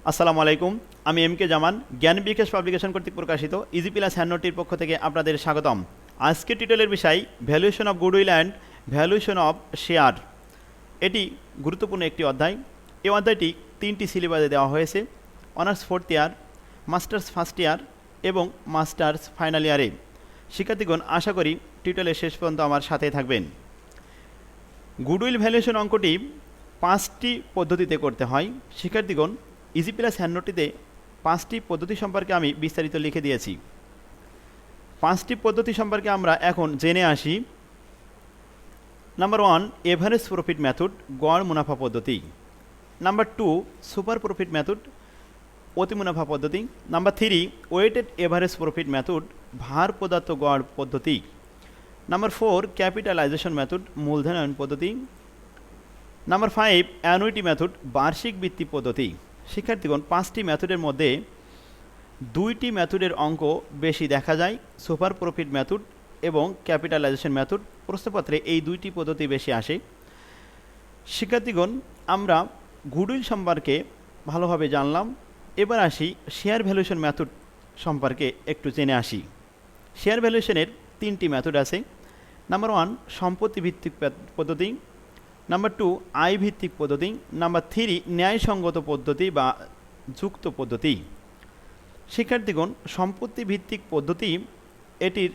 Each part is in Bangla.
আসসালামু আলাইকুম। আমি এম কে জামান, জ্ঞান বিকাশ পাবলিকেশন কর্তৃক প্রকাশিত ইজি প্লাস হ্যান্ডনোটটির পক্ষ থেকে আপনাদের স্বাগতম। আজকের টিটেলের বিষয় valuation of goodwill and valuation of share. এটি গুরুত্বপূর্ণ একটি অধ্যায়। এই অধ্যায়টি 3টি সিলেবাসে দেওয়া হয়েছে: অনার্স 4th ইয়ার, মাস্টার্স 1st ইয়ার এবং মাস্টার্স ফাইনাল ইয়ারে। শিক্ষার্থীগণ, আশা করি টিটেলের শেষ পর্যন্ত আমার সাথে থাকবেন। গুডউইল ভ্যালুয়েশন অঙ্কটি 5টি পদ্ধতিতে করতে হয়। শিক্ষার্থীগণ, ইজি প্লাস হ্যান্ডনোটটিতে 5টি পদ্ধতি সম্পর্কে আমি বিস্তারিত লিখে দিয়েছি। 5টি পদ্ধতি সম্পর্কে আমরা এখন জেনে আসি। নাম্বার 1, এভারেজ প্রফিট মেথড, গড় মুনাফা পদ্ধতি। নাম্বার 2, সুপার প্রফিট মেথড, অতি মুনাফা পদ্ধতি। Number 3, weighted average profit method, ভার পদার্থ গড় পদ্ধতি। নাম্বার 4, ক্যাপিটালাইজেশন মেথড, মূলধনায়ন পদ্ধতি। নাম্বার 5, অ্যানুইটি মেথড, বার্ষিক বৃত্তি পদ্ধতি। শিক্ষার্থীগণ, 5টি মেথডের মধ্যে 2টি মেথডের অঙ্ক বেশি দেখা যায়, সুপার প্রফিট মেথড এবং ক্যাপিটালাইজেশন মেথড। প্রশ্নপত্রে এই 2টি পদ্ধতি বেশি আসে। শিক্ষার্থীগণ, আমরা গুডউইল সম্পর্কে ভালোভাবে জানলাম। এবার আসি শেয়ার ভ্যালুয়েশন মেথড সম্পর্কে একটু জেনে আসি। শেয়ার ভ্যালুয়েশনের 3টি মেথড আছে। নাম্বার 1, সম্পত্তি ভিত্তিক পদ্ধতি। নাম্বার 2, আয় ভিত্তিক পদ্ধতি। নাম্বার 3, ন্যায়সঙ্গত পদ্ধতি বা যুক্ত পদ্ধতি। শিক্ষার্থীগণ, সম্পত্তি ভিত্তিক পদ্ধতি, এটির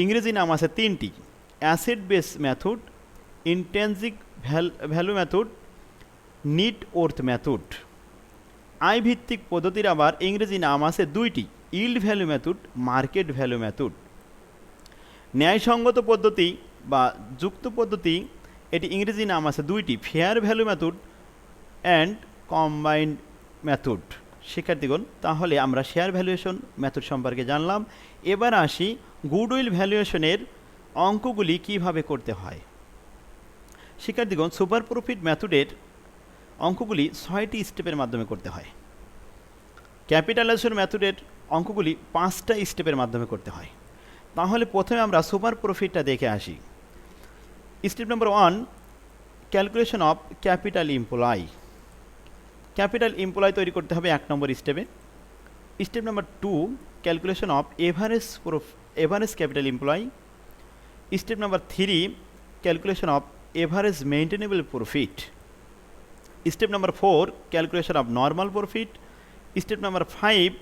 ইংরেজি নাম আছে 3টি: asset base method, intrinsic value method, net worth method. আয় ভিত্তিক পদ্ধতির আবার ইংরেজি নাম আছে 2টি: yield value method, market value method. ন্যায়সঙ্গত পদ্ধতি বা যুক্ত পদ্ধতি, এটি ইংরেজি নাম আছে 2টি: fair value method and combined method. শিক্ষার্থীগণ, তাহলে আমরা শেয়ার ভ্যালুয়েশন মেথড সম্পর্কে জানলাম। এবার আসি গুডউইল ভ্যালুয়েশনের অঙ্কগুলি কিভাবে করতে হয়। শিক্ষার্থীগণ, সুপার প্রফিট মেথডের অঙ্কগুলি 6টি স্টেপের মাধ্যমে করতে হয়। ক্যাপিটালাইজেশন মেথডের অঙ্কগুলি 5টা স্টেপের মাধ্যমে করতে হয়। তাহলে প্রথমে আমরা সুপার প্রফিটটা দেখে আসি। Step number 1, calculation of capital employ. Capital employ তৈরি করতে হবে 1 নম্বর স্টেপে। Step number 2, calculation of average capital employ. Step number 3, calculation of average maintainable profit. Step number 4, calculation of normal profit. Step number 5,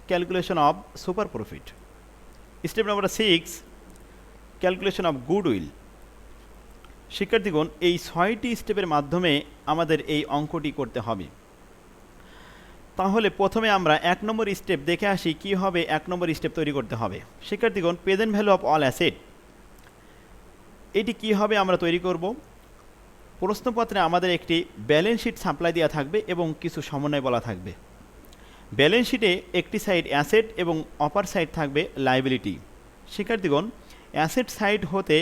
calculation of super profit. Step number 6, calculation of goodwill. শিক্ষার্থীগণ, এই 6টি স্টেপের মাধ্যমে আমাদের এই অঙ্কটি করতে হবে। তাহলে প্রথমে আমরা 1 নম্বর স্টেপ দেখে আসি কীভাবে 1 নম্বর স্টেপ তৈরি করতে হবে। শিক্ষার্থীগণ, present value of all asset, এটি কীভাবে আমরা তৈরি করব। প্রশ্নপত্রে আমাদের একটি ব্যালেন্স শিট সাপ্লাই দেওয়া থাকবে এবং কিছু সমন্বয় বলা থাকবে। ব্যালেন্স শিটে একটি সাইড অ্যাসেট এবং অপার সাইড থাকবে লাইবিলিটি। শিক্ষার্থীগণ, অ্যাসেট সাইড হতে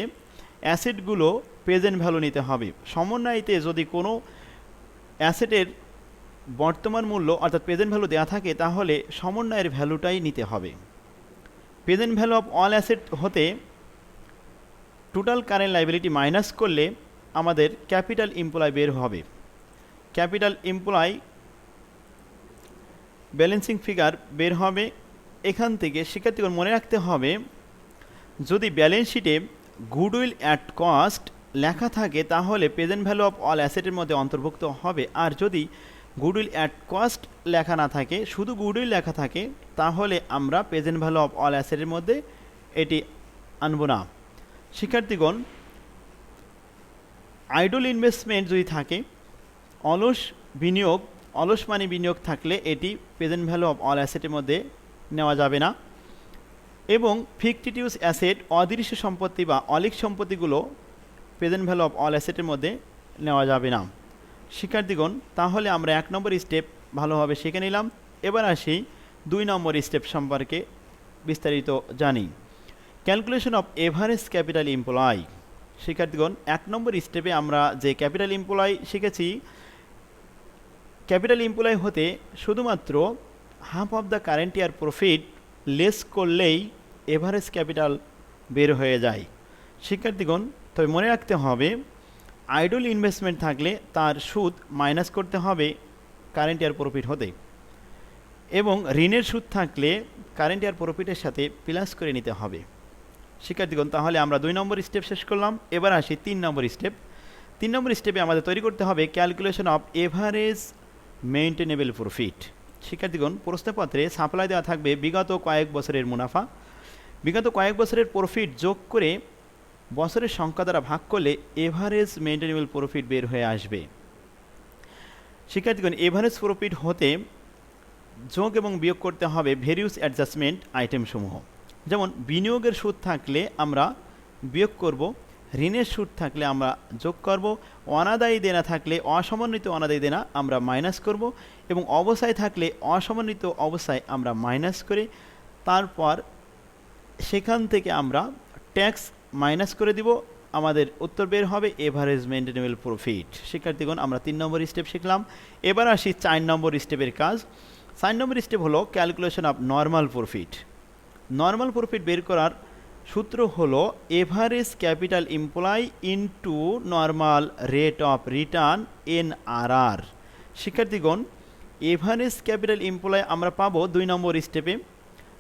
অ্যাসেটগুলো প্রেজেন্ট ভ্যালু নিতে হবে। সমন্বয়তে যদি কোনো অ্যাসেটের বর্তমান মূল্য অর্থাৎ প্রেজেন্ট ভ্যালু দেওয়া থাকে, তাহলে সমন্বয়ের ভ্যালুটাই নিতে হবে। Present value of all asset হতে টোটাল কারেন্ট লাইবিলিটি মাইনাস করলে আমাদের ক্যাপিটাল এমপ্লয় বের হবে। ক্যাপিটাল এমপ্লয় ব্যালেন্সিং ফিগার বের হবে এখান থেকে। শিক্ষার্থীগণ, মনে রাখতে হবে, যদি ব্যালেন্স শিটে গুডউইল অ্যাট কস্ট লেখা থাকে তাহলে প্রেজেন্ট ভ্যালু অফ অল অ্যাসেটের মধ্যে অন্তর্ভুক্ত হবে। আর যদি গুডউইল অ্যাট কস্ট লেখা না থাকে, শুধু গুডউইল লেখা থাকে, তাহলে আমরা প্রেজেন্ট ভ্যালু অফ অল অ্যাসেটের মধ্যে এটি আনব না। শিক্ষার্থীগণ, আইডল ইনভেস্টমেন্ট যদি থাকে, অলস মানি বিনিয়োগ থাকলে এটি প্রেজেন্ট ভ্যালু অফ অল অ্যাসেটের মধ্যে নেওয়া যাবে না। এবং ফিকটিটিউস অ্যাসেট, অদৃশ্য সম্পত্তি বা অলিক সম্পত্তিগুলো প্রেজেন্ট ভ্যালু অফ অল অ্যাসেটের মধ্যে নেওয়া যাবে না। শিক্ষার্থীগণ, তাহলে আমরা 1 নম্বর স্টেপ ভালোভাবে শিখে নিলাম। এবার আসি 2 নম্বর স্টেপ সম্পর্কে বিস্তারিত জানি। Calculation of average capital employ. শিক্ষার্থীগণ, 1 নম্বর স্টেপে আমরা যে ক্যাপিটাল এমপ্লয় শিখেছি, ক্যাপিটাল এমপ্লয় হতে শুধুমাত্র half of the current year profit less করলেই এভারেজ ক্যাপিটাল বের হয়ে যায়। শিক্ষার্থীগণ, তবে মনে রাখতে হবে, আইডল ইনভেস্টমেন্ট থাকলে তার সুদ মাইনাস করতে হবে কারেন্ট ইয়ার প্রফিট হতে, এবং ঋণের সুদ থাকলে কারেন্ট ইয়ার প্রফিটের সাথে প্লাস করে নিতে হবে। শিক্ষার্থীগণ, তাহলে আমরা 2 নম্বর স্টেপ শেষ করলাম। এবার আসি 3 নম্বর স্টেপ। 3 নম্বর স্টেপে আমাদের তৈরি করতে হবে calculation of average maintainable profit. শিক্ষার্থীগণ, প্রশ্নপত্রে সাপ্লাই দেওয়া থাকবে বিগত কয়েক বছরের মুনাফা, বিগত কয়েক বছরের প্রফিট যোগ করে বছরের সংখ্যা দ্বারা ভাগ করলে এভারেজ মেইনটেনেবল প্রফিট বের হয়ে আসবে। শিক্ষার্থীগণ, এভারেজ প্রফিট হতে যোগ এবং বিয়োগ করতে হবে ভেরিয়াস অ্যাডজাস্টমেন্ট আইটেমসমূহ। যেমন বিনিয়োগের সুদ থাকলে আমরা বিয়োগ করব, ঋণের সুদ থাকলে আমরা যোগ করব, অনাদায়ী দেনা থাকলে অসমন্বিত অনাদায়ী দেনা আমরা মাইনাস করব, এবং অবস্থায় থাকলে অসমন্বিত অবস্থায় আমরা মাইনাস করে তারপর সেখান থেকে আমরা ট্যাক্স মাইনাস করে দিব, আমাদের উত্তর বের হবে এভারেজ মেইনটেনেবল প্রফিট। শিক্ষার্থীগণ, আমরা 3 নম্বর স্টেপ শিখলাম। এবার আসি 4 নম্বর স্টেপের কাজ। 4 নম্বর স্টেপ হলো calculation of normal profit. Normal profit বের করার সূত্র হলো average capital employ into normal rate of return NRR। শিক্ষার্থীগণ, এভারেজ ক্যাপিটাল এমপ্লয় আমরা পাবো 2 নম্বর স্টেপে।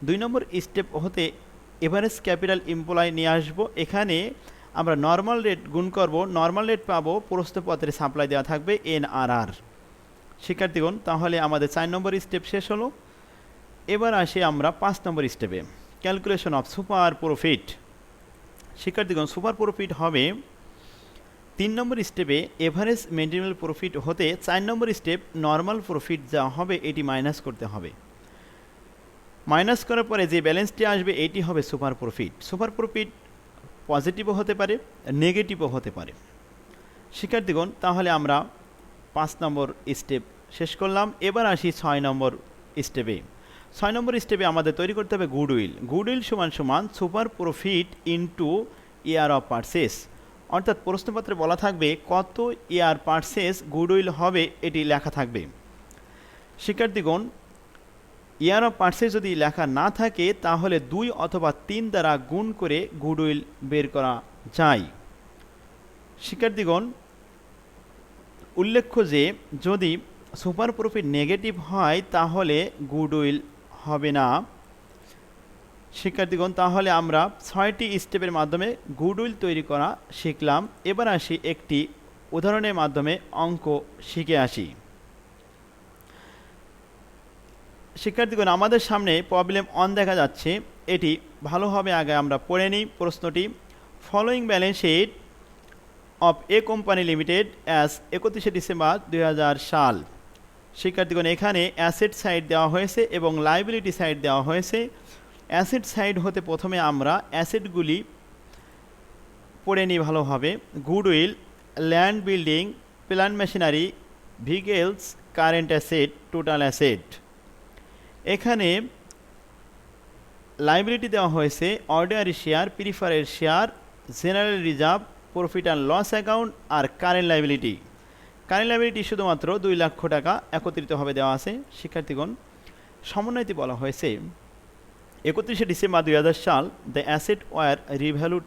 2 নম্বর স্টেপ হতে এভারেজ ক্যাপিটাল এমপ্লয় নিয়ে আসবো। এখানে আমরা নর্মাল রেট গুণ করব, নর্মাল রেট পাবো, প্রশ্নপত্রে সাপ্লাই দেওয়া থাকবে NRR। শিক্ষার্থীগণ, তাহলে আমাদের 4 নম্বর স্টেপ শেষ হলো। এবার আসি আমরা 5 নম্বর স্টেপে, ক্যালকুলেশন অফ সুপার প্রফিট। শিক্ষার্থীগণ, সুপার প্রফিট হবে 3 নম্বর স্টেপে এভারেজ মেইনটেনেবল প্রফিট হতে 4 নম্বর স্টেপ নর্মাল প্রফিট যা হবে এটি মাইনাস করতে হবে। মাইনাস করার পরে যে ব্যালেন্সটি আসবে এটি হবে সুপার প্রফিট। সুপার প্রফিট পজিটিভও হতে পারে, নেগেটিভও হতে পারে। শিক্ষার্থীগণ, তাহলে আমরা 5 নম্বর স্টেপ শেষ করলাম। এবার আসি 6 নম্বর স্টেপে। 6 নম্বর স্টেপে আমাদের তৈরি করতে হবে গুডউইল। গুডউইল সমান সমান super profit into year of purchase. অর্থাৎ প্রশ্নপত্রে বলা থাকবে কত ইয়ার পারচেস গুডউইল হবে, এটি লেখা থাকবে। শিক্ষার্থীগণ, ইয়ার অফ পারচেস যদি লেখা না থাকে তাহলে 2 অথবা 3 দ্বারা গুণ করে গুডউইল বের করা যায়। শিক্ষার্থীগণ, উল্লেখ্য যে যদি সুপার প্রফিট নেগেটিভ হয় তাহলে গুডউইল হবে না। শিক্ষার্থীগণ, তাহলে আমরা 6টি স্টেপের মাধ্যমে গুডউইল তৈরি করা শিখলাম। এবার আসি একটি উদাহরণের মাধ্যমে অঙ্ক শিখে আসি। শিক্ষার্থীগণ, আমাদের সামনে প্রবলেম 1 দেখা যাচ্ছে, এটি ভালোভাবে আগে আমরা পড়ে নিই প্রশ্নটি। Following balance sheet of a company limited as 31 December 2000 সাল। শিক্ষার্থীগণ, এখানে অ্যাসেট সাইড দেওয়া হয়েছে এবং লাইবিলিটি সাইড দেওয়া হয়েছে। অ্যাসেট সাইড হতে প্রথমে আমরা অ্যাসেটগুলি পড়ে নিই ভালোভাবে। Goodwill, land, building, plant machinery, vehicles, current asset, total asset. এখানে লাইবিলিটি দেওয়া হয়েছে ordinary share, preferred share, general reserve, profit and loss account আর কারেন্ট লাইবিলিটি। কারেন্ট লাইবিলিটি শুধুমাত্র 2 লক্ষ টাকা একত্রিতভাবে দেওয়া আছে। শিক্ষার্থীগণ, সমন্বয়তে বলা হয়েছে 31 ডিসেম্বর 2000 সাল the asset were revalued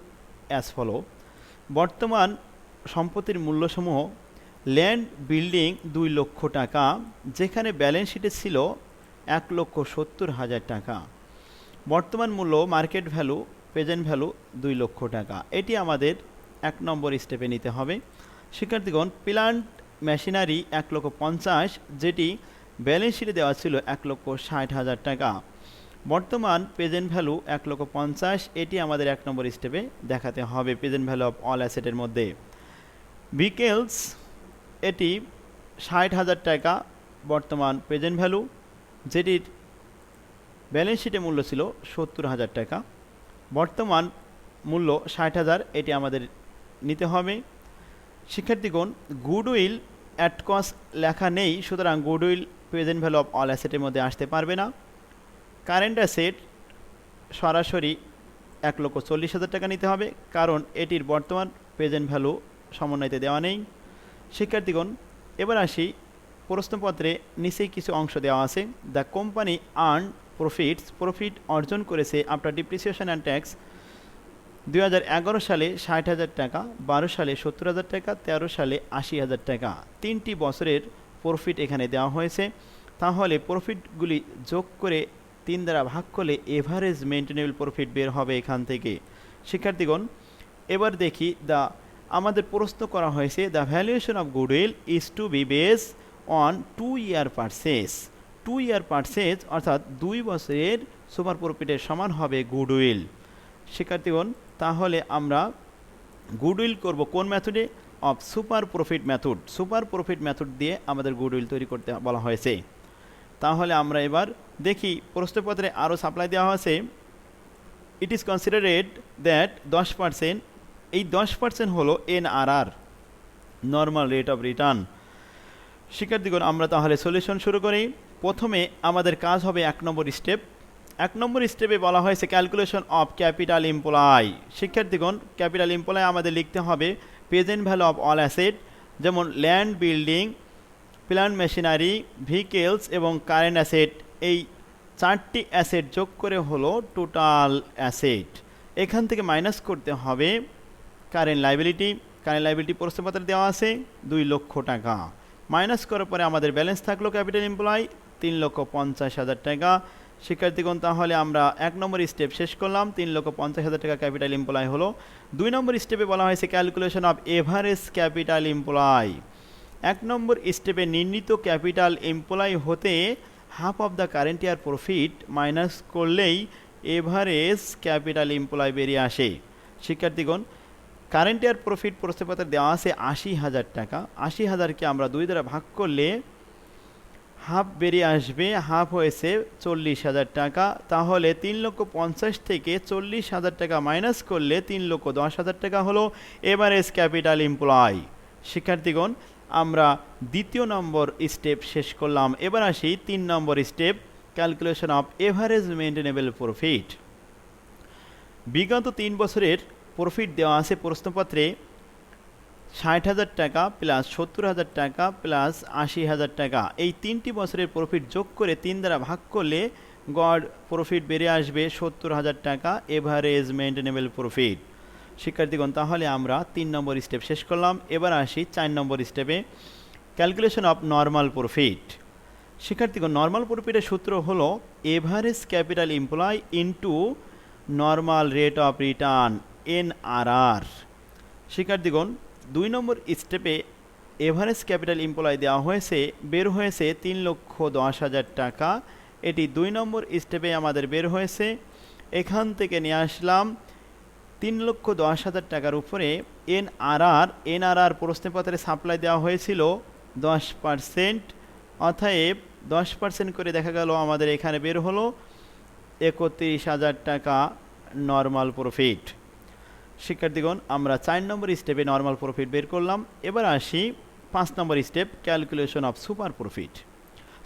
as follow. বর্তমান সম্পত্তির মূল্যসমূহ ল্যান্ড, বিল্ডিং 2 লক্ষ টাকা, যেখানে ব্যালেন্স শিটে ছিল 1,70,000 টাকা। বর্তমান মূল্য মার্কেট ভ্যালু, প্রেজেন্ট ভ্যালু 2 লক্ষ টাকা। এটি আমাদের 1 নম্বর স্টেপে নিতে হবে। শিক্ষার্থীগণ, প্ল্যান্ট মেশিনারি 1,50,000, যেটি ব্যালেন্স শিটে দেওয়া ছিল 1,60,000 টাকা। বর্তমান প্রেজেন্ট ভ্যালু 1,50,000, এটি আমাদের 1 নম্বর স্টেপে দেখাতে হবে প্রেজেন্ট ভ্যালু অফ অল অ্যাসেটের মধ্যে। ভেহিকলস, এটি 60,000 টাকা বর্তমান প্রেজেন্ট ভ্যালু, যেটির ব্যালেন্স শিটে মূল্য ছিল 70,000 টাকা। বর্তমান মূল্য 60,000, এটি আমাদের নিতে হবে। শিক্ষার্থীগণ, গুডউইল অ্যাট কস্ট লেখা নেই, সুতরাং goodwill present value of all অ্যাসেটের মধ্যে আসতে পারবে না। কারেন্ট অ্যাসেট সরাসরি 1,40,000 টাকা নিতে হবে, কারণ এটির বর্তমান প্রেজেন্ট ভ্যালু সমন্বয়তে দেওয়া নেই। শিক্ষার্থীগণ, এবার আসি প্রশ্নপত্রে নিচেই কিছু অংশ দেওয়া আছে। The company earn profits, profit অর্জন করেছে আফটার ডিপ্রিসিয়েশন অ্যান্ড ট্যাক্স 2011 সালে 60,000 টাকা, 12 সালে 70,000 টাকা, 13 সালে 80,000 টাকা। 3টি বছরের প্রফিট এখানে দেওয়া হয়েছে। তাহলে প্রফিটগুলি যোগ করে 3 দ্বারা ভাগ করলে এভারেজ মেইনটেনেবল প্রফিট বের হবে এখান থেকে। শিক্ষার্থীগণ, এবার দেখি আমাদের প্রশ্ন করা হয়েছে the valuation of goodwill is to be base on 2 year purchase. 2 year purchase অর্থাৎ 2 বছরের সুপার প্রফিটের সমান হবে গুডউইল। শিক্ষার্থীগণ, তাহলে আমরা গুডউইল করব কোন মেথডে? Of super profit method. Super profit method দিয়ে আমাদের গুডউইল তৈরি করতে বলা হয়েছে। তাহলে আমরা এবার দেখি প্রশ্নপত্রে আরও সাপ্লাই দেওয়া হয়েছে ইট ইজ কনসিডারেড দ্যাট 10%, এই 10% হলো NRR, normal rate of return. শিক্ষার্থীগণ, আমরা তাহলে সলিউশন শুরু করি। প্রথমে আমাদের কাজ হবে 1 নম্বর স্টেপ। 1 নম্বর স্টেপে বলা হয়েছে ক্যালকুলেশন অফ ক্যাপিটাল এমপ্লয়। শিক্ষার্থীগণ, ক্যাপিটাল এমপ্লয় আমাদের লিখতে হবে present value of all asset, যেমন land, building, plant machinery, vehicles এবং কারেন্ট অ্যাসেট। এই 4টি অ্যাসেট যোগ করে হলো টোটাল অ্যাসেট। এখান থেকে মাইনাস করতে হবে কারেন্ট লাইবিলিটি। কারেন্ট লাইবিলিটি প্রশ্নপত্রে দেওয়া আছে 2 লক্ষ টাকা। মাইনাস করার পরে আমাদের ব্যালেন্স থাকলো ক্যাপিটাল এমপ্লয় 3,50,000 টাকা। শিক্ষার্থীগণ, তাহলে আমরা 1 নম্বর স্টেপ শেষ করলাম। 3,50,000 টাকা ক্যাপিটাল এমপ্লয় হলো। 2 নম্বর স্টেপে বলা হয়েছে calculation of average capital employ. 1 নম্বর স্টেপে নির্ণীত ক্যাপিটাল এমপ্লয় হতে half of the current year profit minus করলেই এভারেজ ক্যাপিটাল এমপ্লয় বেরিয়ে আসে। শিক্ষার্থীগণ, কারেন্ট ইয়ার প্রফিট প্রশ্নপত্রে দেওয়া আছে 80,000 টাকা। 80,000কে আমরা 2 দ্বারা ভাগ করলে হাফ বেরিয়ে আসবে, হাফ হয়েছে 40,000 টাকা। তাহলে 3,50,000 থেকে 40,000 টাকা মাইনাস করলে 3,10,000 টাকা হলো এভারেজ ক্যাপিটাল এমপ্লয়। শিক্ষার্থীগণ, আমরা 2য় নম্বর স্টেপ শেষ করলাম। এবার আসি 3 নম্বর step, calculation of average maintainable profit. বিগত 3 বছরের প্রফিট দেওয়া আছে প্রশ্নপত্রে 60,000 টাকা প্লাস 70,000 টাকা প্লাস 80,000 টাকা। এই 3টি বছরের প্রফিট যোগ করে 3 দ্বারা ভাগ করলে গড় প্রফিট বেরিয়ে আসবে 70,000 টাকা, এভারেজ মেইনটেনেবল প্রফিট। শিক্ষার্থীগণ, তাহলে আমরা 3 নম্বর স্টেপ শেষ করলাম। এবার আসি 4 নম্বর স্টেপে, ক্যালকুলেশন অফ নর্মাল প্রফিট। শিক্ষার্থীগণ, নর্মাল প্রফিটের সূত্র হলো average capital employ into normal rate of return, NRR। শিক্ষার্থীগণ, 2 নম্বর স্টেপে এভারেজ ক্যাপিটাল এমপ্লয় দেওয়া হয়েছে, বের হয়েছে 3,10,000 টাকা। এটি 2 নম্বর স্টেপে আমাদের বের হয়েছে। এখান থেকে নিয়ে আসলাম 3,10,000 টাকার উপরে NRR প্রশ্নপত্রে সাপ্লাই দেওয়া হয়েছিল 10%, অতএব 10% করে দেখা গেল আমাদের এখানে বের হলো 31,000 টাকা নর্মাল প্রফিট। শিক্ষার্থীগণ, আমরা 4 নম্বর স্টেপে নর্মাল প্রফিট বের করলাম। এবার আসি 5 নম্বর step, calculation of super profit.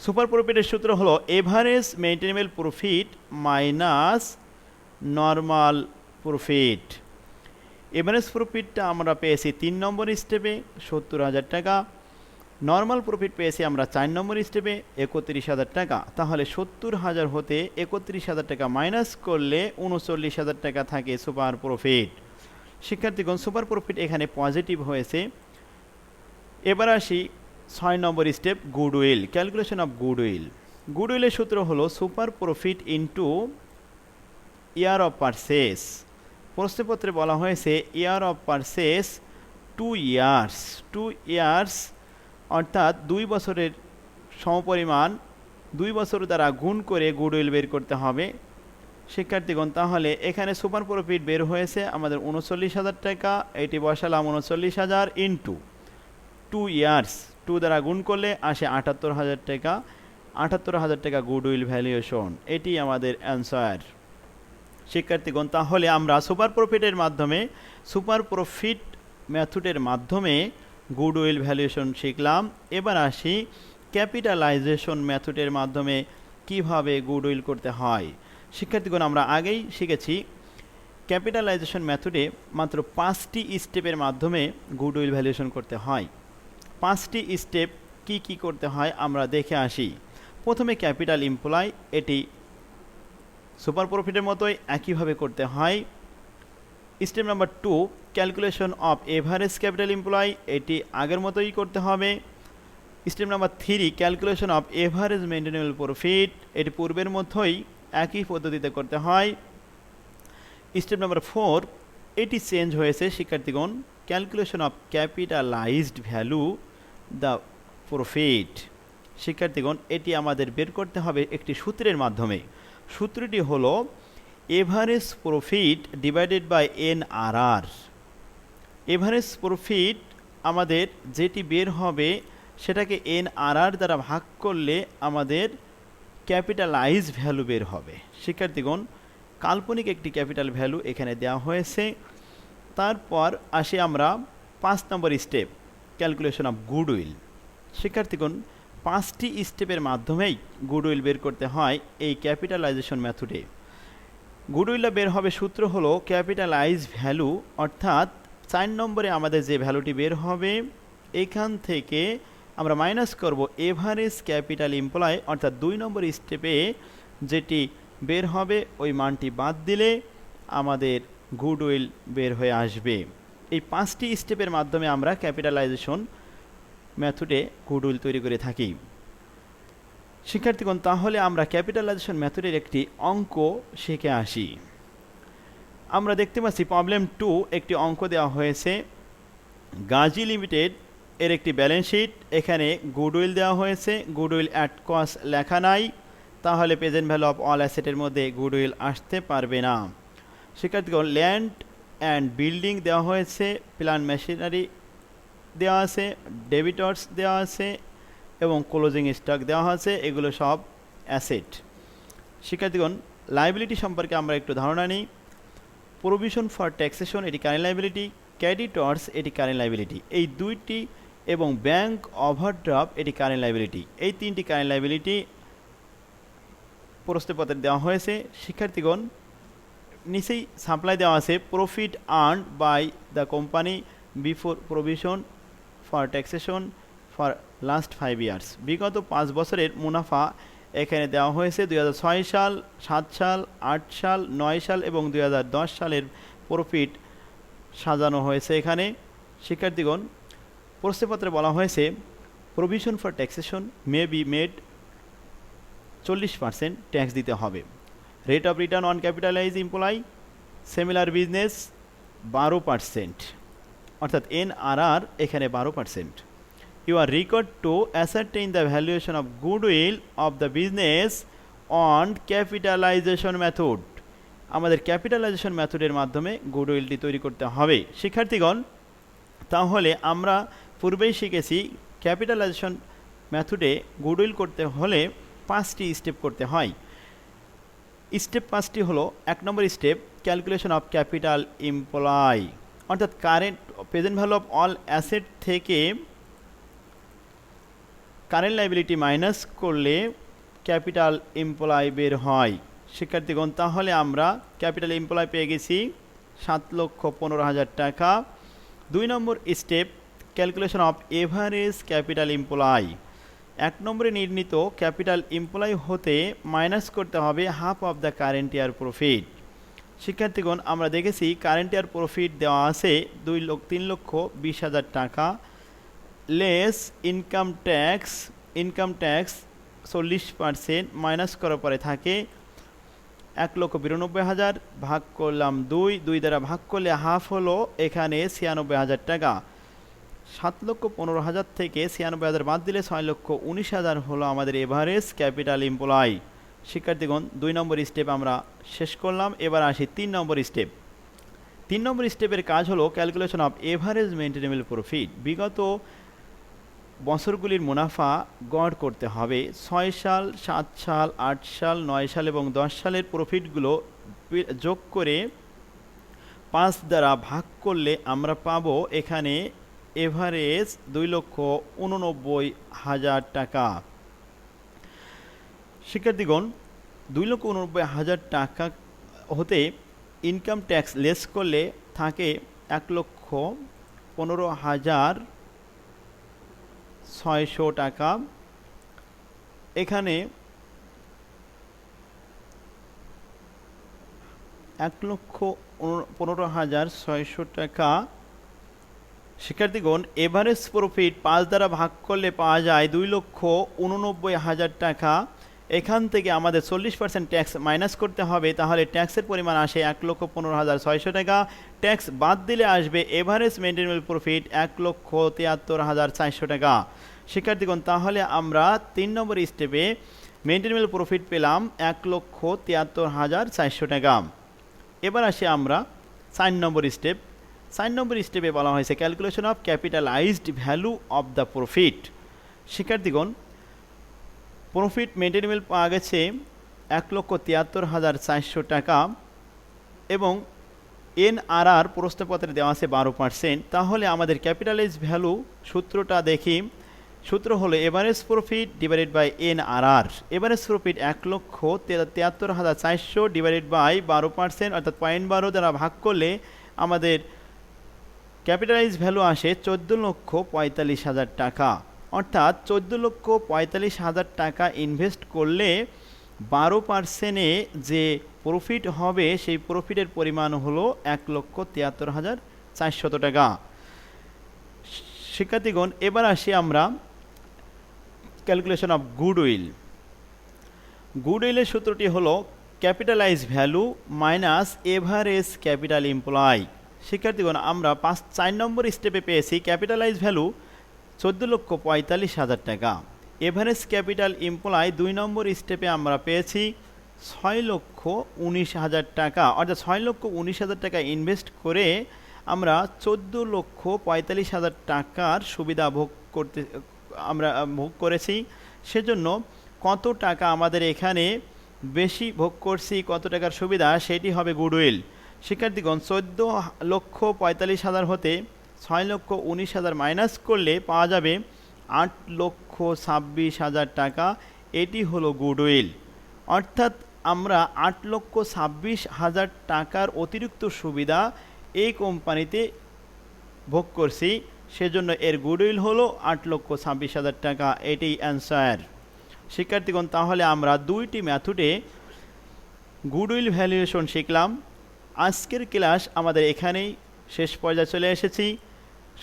Super প্রফিটের সূত্র হলো average maintainable profit minus normal profit. Average প্রফিটটা আমরা পেয়েছি 3 নম্বর স্টেপে 70,000 টাকা। নর্মাল প্রফিট পেয়েছি আমরা 4 নম্বর স্টেপে 31,000 টাকা। তাহলে 70,000 হতে 31,000 টাকা মাইনাস করলে 39,000 টাকা থাকে সুপার প্রফিট। শিক্ষার্থীগণ, সুপার প্রফিট এখানে পজিটিভ হয়েছে। এবার আসি 6 নম্বর step, goodwill, calculation of goodwill. গুডউইলের সূত্র হলো super profit into year of purchase. প্রশ্নপত্রে বলা হয়েছে year of purchase 2 years. 2 years অর্থাৎ 2 বছরের সমপরিমাণ 2 বছর দ্বারা গুণ করে গুডউইল বের করতে হবে। শিক্ষার্থীগণ, তাহলে এখানে সুপার প্রফিট বের হয়েছে আমাদের 39,000 টাকা। এটি বসালাম 39,000 ইন্টু 2 ইয়ার্স, 2 দ্বারা গুণ করলে আসে 78,000 টাকা। 78,000 টাকা গুডউইল ভ্যালুয়েশন, এটি আমাদের অ্যান্সার। শিক্ষার্থীগণ, তাহলে আমরা সুপার প্রফিটের মাধ্যমে, সুপার প্রফিট মেথডের মাধ্যমে গুডউইল ভ্যালুয়েশন শিখলাম। এবার আসি ক্যাপিটালাইজেশন মেথডের মাধ্যমে কিভাবে গুডউইল করতে হয়। শিক্ষার্থীগণ, আমরা আগেই শিখেছি ক্যাপিটালাইজেশন মেথডে মাত্র 5টি স্টেপের মাধ্যমে গুডউইল ভ্যালুয়েশন করতে হয়। 5টি স্টেপ কি কি করতে হয় আমরা দেখে আসি। প্রথমে ক্যাপিটাল এমপ্লয়, এটি সুপার প্রফিটের মতোই একইভাবে করতে হয়। Step number 2, calculation of average capital employ, এটি আগের মতোই করতে হবে। Step number 3 calculation of average maintainable profit, এটি পূর্বের মতোই একই পদ্ধতিতে করতে হয়। স্টেপ নাম্বার 4 এটি চেঞ্জ হয়েছে শিক্ষার্থীগণ, calculation of capitalized value the profit. শিক্ষার্থীগণ এটি আমাদের বের করতে হবে একটি সূত্রের মাধ্যমে। সূত্রটি হলো average profit divided by NRR. Average profit আমাদের যেটি বের হবে সেটাকে এনআরআর দ্বারা ভাগ করলে আমাদের ক্যাপিটালাইজ ভ্যালু বের হবে। শিক্ষার্থীগণ কাল্পনিক একটি ক্যাপিটাল ভ্যালু এখানে দেওয়া হয়েছে। তারপর আসি আমরা 5 নম্বর স্টেপ, ক্যালকুলেশন অফ গুডউইল। শিক্ষার্থীগণ 5টি স্টেপের মাধ্যমেই গুডউইল বের করতে হয় এই ক্যাপিটালাইজেশন মেথডে। গুডউইলটা বের হবে সূত্র হলো ক্যাপিটালাইজ ভ্যালু, অর্থাৎ 4 নম্বরে আমাদের যে ভ্যালুটি বের হবে এখান থেকে আমরা মাইনাস করব এভারেজ ক্যাপিটাল এমপ্লয়, অর্থাৎ 2 নম্বর স্টেপে যেটি বের হবে ওই মানটি বাদ দিলে আমাদের গুডউইল বের হয়ে আসবে। এই 5টি স্টেপের মাধ্যমে আমরা ক্যাপিটালাইজেশন মেথডে গুডউইল তৈরি করে থাকি। শিক্ষার্থীগণ তাহলে আমরা ক্যাপিটালাইজেশন মেথডের একটি অঙ্ক শিখে আসি। আমরা দেখতে পাচ্ছি প্রবলেম 2 একটি অঙ্ক দেওয়া হয়েছে। গাজী লিমিটেড এর একটি ব্যালেন্স শিট, এখানে গুডউইল দেওয়া হয়েছে, গুডউইল অ্যাট কস্ট লেখা নাই, তাহলে প্রেজেন্ট ভ্যালু অফ অল অ্যাসেটের মধ্যে গুডউইল আসতে পারবে না। শিক্ষার্থীগণ ল্যান্ড অ্যান্ড বিল্ডিং দেওয়া হয়েছে, প্ল্যান্ট মেশিনারি দেওয়া আছে, ডেবিটর্স দেওয়া আছে এবং ক্লোজিং স্টক দেওয়া আছে, এগুলো সব অ্যাসেট। শিক্ষার্থীগণ লাইবিলিটি সম্পর্কে আমরা একটু ধারণা নিই। প্রভিশন ফর ট্যাক্সেশন এটি কারেন্ট লাইবিলিটি, ক্রেডিটর্স এটি কারেন্ট লাইবিলিটি, এই দুইটি, এবং ব্যাংক ওভারড্রাফট এটি কারেন্ট লাইবিলিটি। এই 3টি কারেন্ট লাইবিলিটি প্রশ্নপত্রে দেওয়া হয়েছে। শিক্ষার্থীগণ নিচেই সাপ্লাই দেওয়া আছে profit earned by the company before provision for taxation for last 5 years. বিগত 5 বছরের মুনাফা এখানে দেওয়া হয়েছে। 2006 সাল, 7 সাল, 8 সাল, 9 সাল এবং 2010 সালের প্রফিট সাজানো হয়েছে এখানে। শিক্ষার্থীগণ প্রশ্নপত্রে বলা হয়েছে provision for taxation may be made 40% tax দিতে হবে। Rate of return on capitalize employ similar business 12%, অর্থাৎ এনআরআর এখানে 12%। You are required to ascertain the valuation of goodwill of the business on capitalization method. আমাদের ক্যাপিটালাইজেশন মেথডের মাধ্যমে গুডউইলটি তৈরি করতে হবে। শিক্ষার্থীগণ তাহলে আমরা পূর্বেই শিখেছি ক্যাপিটালাইজেশন মেথডে গুডউইল করতে হলে 5টি স্টেপ করতে হয়। স্টেপ 5টি হলো 1 নম্বর step calculation of capital employ, অর্থাৎ current present value of all asset থেকে কারেন্ট লাইবিলিটি মাইনাস করলে ক্যাপিটাল এমপ্লয় বের হয়। শিক্ষার্থীগণ তাহলে আমরা ক্যাপিটাল এমপ্লয় পেয়ে গেছি 7,15,000 টাকা। 2 নম্বর step calculation of average capital employ. 1 নম্বরে নির্ণীত ক্যাপিটাল এমপ্লয় হতে মাইনাস করতে হবে half of the current year profit. শিক্ষার্থীগণ আমরা দেখেছি কারেন্ট ইয়ার প্রফিট দেওয়া আছে 3,20,000 টাকা, লেস ইনকাম ট্যাক্স 40% মাইনাস করার পরে থাকে 1,92,000, ভাগ করলাম 2 দ্বারা ভাগ করলে হাফ হলো এখানে 96,000 টাকা। 7,15,000 থেকে 96,000 বাদ দিলে 6,19,000 হলো আমাদের এভারেজ ক্যাপিটাল এমপ্লয়। শিক্ষার্থীগণ 2 নম্বর স্টেপ আমরা শেষ করলাম। এবার আসি 3 নম্বর স্টেপ। 3 নম্বর স্টেপের কাজ হলো calculation of average maintainable profit. বিগত বছরগুলির মুনাফা গড় করতে হবে। 6 সাল, 7 সাল, 8 সাল, 9 সাল এবং 10 সালের প্রফিটগুলো যোগ করে 5 দ্বারা ভাগ করলে আমরা পাবো এখানে এভারেজ 2,89,000 টাকা। শিক্ষার্থীগণ 2,89,000 টাকা হতে ইনকাম ট্যাক্স লেস করলে থাকে 1,15,600 টাকা। এখানে 1,15,600 টাকা শিক্ষার্থীগণ এভারেজ প্রফিট 5 দ্বারা ভাগ করলে পাওয়া যায় 2,89,000 টাকা। এখান থেকে আমাদের 40% ট্যাক্স মাইনাস করতে হবে, তাহলে ট্যাক্সের পরিমাণ আসে 1,15,600 টাকা। ট্যাক্স বাদ দিলে আসবে এভারেজ মেনটেনেবল প্রফিট 1,73,400 টাকা। শিক্ষার্থীগণ তাহলে আমরা 3 নম্বর স্টেপে মেনটেনেবল প্রফিট পেলাম 1,73,400 টাকা। এবার আসি আমরা 4 নম্বর স্টেপ। 4 নম্বর স্টেপে বলা হয়েছে calculation of capitalized value of the profit. শিক্ষার্থীগণ প্রফিট মেনটেনেবল পাওয়া গেছে 1,73,400 টাকা এবং এনআরআর প্রশ্নপত্রে দেওয়া আছে 12%। তাহলে আমাদের ক্যাপিটালাইজ ভ্যালু সূত্রটা দেখি। সূত্র হলো average profit divided by NRR. Average profit 1,73,400 divided by 12% অর্থাৎ 0.12 দ্বারা ভাগ করলে আমাদের ক্যাপিটালাইজ ভ্যালু আসে 14,45,000 টাকা। অর্থাৎ 14,45,000 টাকা ইনভেস্ট করলে 12%-এ যে প্রফিট হবে সেই প্রফিটের পরিমাণ হলো 1,73,400 টাকা। শিক্ষার্থীগণ এবার আসি আমরা ক্যালকুলেশন অফ গুডউইল। গুডউইলের সূত্রটি হলো capitalize value minus average capital employ. শিক্ষার্থীগণ আমরা 4 নম্বর স্টেপে পেয়েছি ক্যাপিটালাইজ ভ্যালু 14,45,000 টাকা। এভারেজ ক্যাপিটাল এমপ্লয় 2 নম্বর স্টেপে আমরা পেয়েছি 6,19,000 টাকা। অর্থাৎ 6,19,000 টাকা ইনভেস্ট করে আমরা 14,45,000 টাকার সুবিধা আমরা ভোগ করেছি। সেজন্য কত টাকা আমাদের এখানে বেশি ভোগ করছি, কত টাকার সুবিধা, সেটি হবে গুডউইল। শিক্ষার্থীগণ 14,45,000 হতে 6,19,000 মাইনাস করলে পাওয়া যাবে 8,26,000 টাকা। এটি হলো গুডউইল। অর্থাৎ আমরা 8,26,000 টাকার অতিরিক্ত সুবিধা এই কোম্পানিতে ভোগ করছি, সেজন্য এর গুডউইল হলো 8,26,000 টাকা। এটি অ্যান্সার। শিক্ষার্থীগণ তাহলে আমরা 2টি মেথডে গুডউইল ভ্যালুয়েশন শিখলাম। আজকের ক্লাস আমাদের এখানেই শেষ পর্যায়ে চলে এসেছি।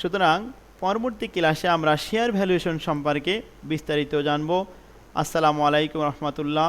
সুতরাং পরবর্তী ক্লাসে আমরা শেয়ার ভ্যালুয়েশন সম্পর্কে বিস্তারিত জানব। আসসালামু আলাইকুম রহমতুল্লাহ।